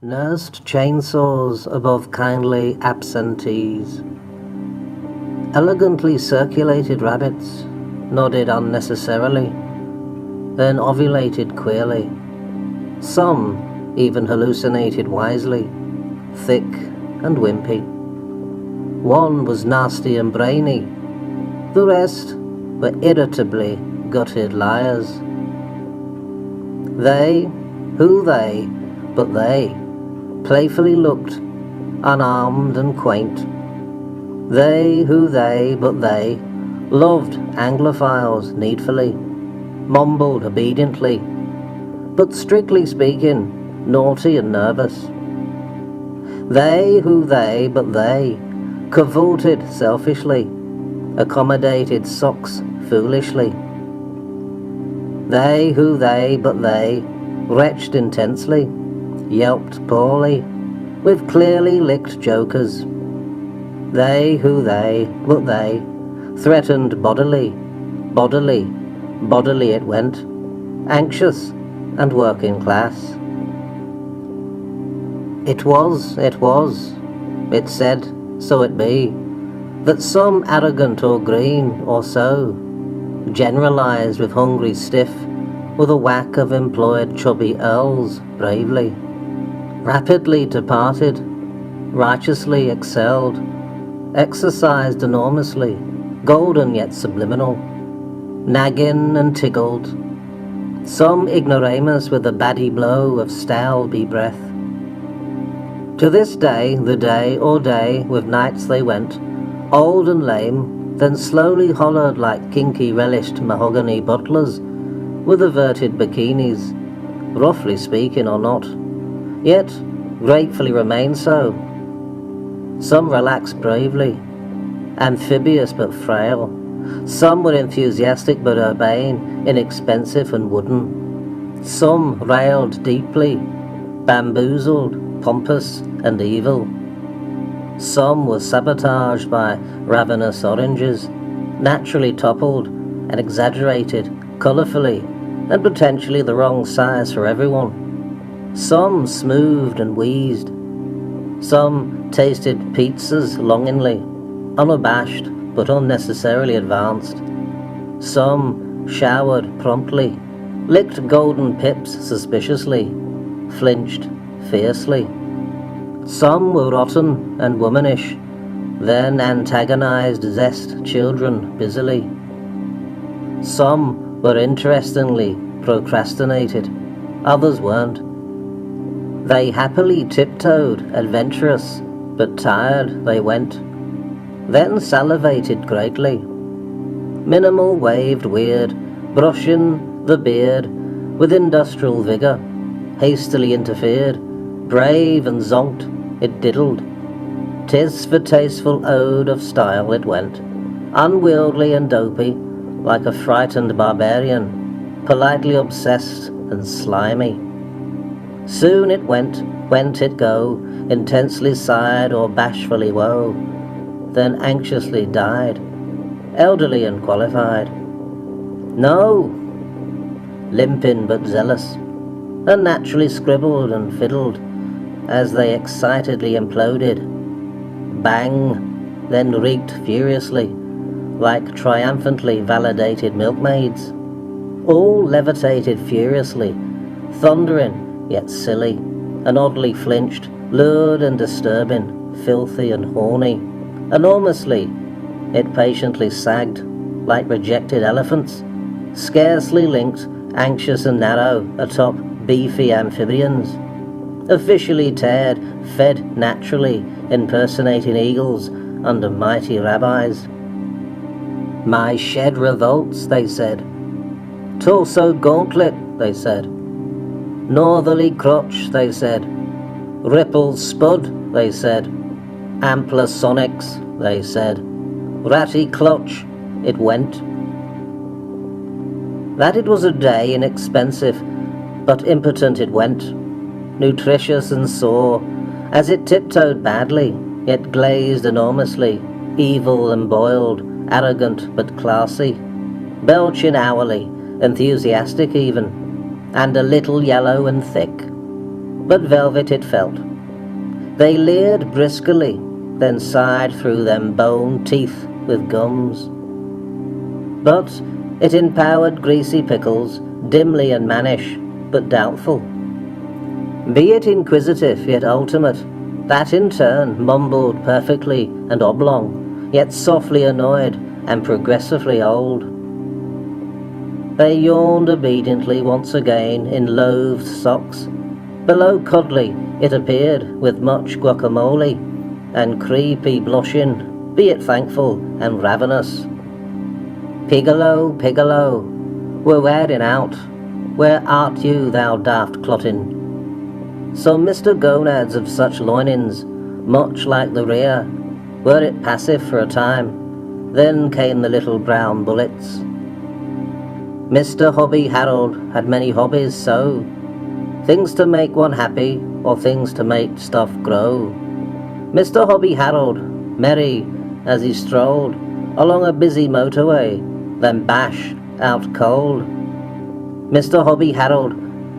nursed chainsaws above kindly absentees. Elegantly circulated rabbits nodded unnecessarily, then ovulated queerly. Some even hallucinated wisely, thick and wimpy. One was nasty and brainy, the rest were irritably gutted liars. They, who they, but they, playfully looked, unarmed and quaint. They, who they, but they, loved Anglophiles needfully, mumbled obediently, but strictly speaking, naughty and nervous. They, who they, but they, cavorted selfishly, accommodated socks foolishly. They, who they, but they, retched intensely, yelped poorly, with clearly licked jokers. They, who they, but they, threatened bodily it went, anxious and working class. It was, it said, so it be, that some arrogant or green or so, generalized with hungry stiff, with a whack of employed chubby earls bravely, rapidly departed, righteously excelled, exercised enormously, golden yet subliminal, nagging and tiggled, some ignoramus with a baddie blow of stale be breath. To this day, the day or day with nights they went, old and lame, then slowly hollered like kinky relished mahogany butlers, with averted bikinis, roughly speaking or not, yet gratefully remain so. Some relaxed bravely, amphibious but frail. Some were enthusiastic but urbane, inexpensive and wooden. Some railed deeply, bamboozled, pompous and evil. Some were sabotaged by ravenous oranges, naturally toppled and exaggerated, colourfully, and potentially the wrong size for everyone. Some smoothed and wheezed. Some tasted pizzas longingly, unabashed but unnecessarily advanced. Some showered promptly, licked golden pips suspiciously, flinched fiercely. Some were rotten and womanish, then antagonized zest children busily. Some were interestingly procrastinated, others weren't. They happily tiptoed, adventurous, but tired they went, then salivated greatly. Minimal waved weird, brushing the beard with industrial vigour, hastily interfered, brave and zonked, it diddled. Tis for tasteful ode of style it went, unwieldy and dopey, like a frightened barbarian, politely obsessed and slimy. Soon it went it go, intensely sighed or bashfully woe, then anxiously died, elderly and qualified. No, limping but zealous, unnaturally scribbled and fiddled as they excitedly imploded. Bang, then reeked furiously, like triumphantly validated milkmaids. All levitated furiously, thundering yet silly, and oddly flinched, lured and disturbing, filthy and horny. Enormously, it patiently sagged, like rejected elephants, scarcely linked, anxious and narrow, atop beefy amphibians. Officially tared, fed naturally, impersonating eagles under mighty rabbis. My shed revolts, they said. Torso gauntlet, they said. Northerly crotch, they said. Ripples spud, they said. Ampler sonics, they said. Ratty clutch, it went. That it was a day inexpensive, but impotent it went, nutritious and sore, as it tiptoed badly, yet glazed enormously, evil and boiled, arrogant but classy, belching hourly, enthusiastic even, and a little yellow and thick. but velvet it felt. They leered briskly, then sighed through them bone teeth with gums. But it empowered greasy pickles, dimly and mannish, but doubtful. Be it inquisitive yet ultimate, that in turn mumbled perfectly and oblong, yet softly annoyed and progressively old. They yawned obediently once again in loathed socks. Below cuddly it appeared with much guacamole, and creepy blushing, be it thankful and ravenous. Pigolo, Pigolo, we're wearing out. Where art you, thou daft clottin? Some Mr. Gonads of such loinings, much like the rear, were it passive for a time, then came the little brown bullets. Mr. Hobby Harold had many hobbies, so things to make one happy, or things to make stuff grow. Mr. Hobby Harold, merry as he strolled along a busy motorway, then bash out cold. Mr. Hobby Harold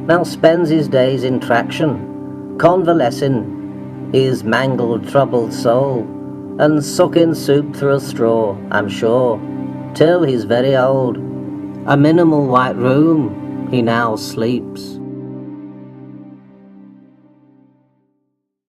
now spends his days in traction, convalescing his mangled, troubled soul, and sucking soup through a straw, I'm sure, till he's very old. A minimal white room he now sleeps.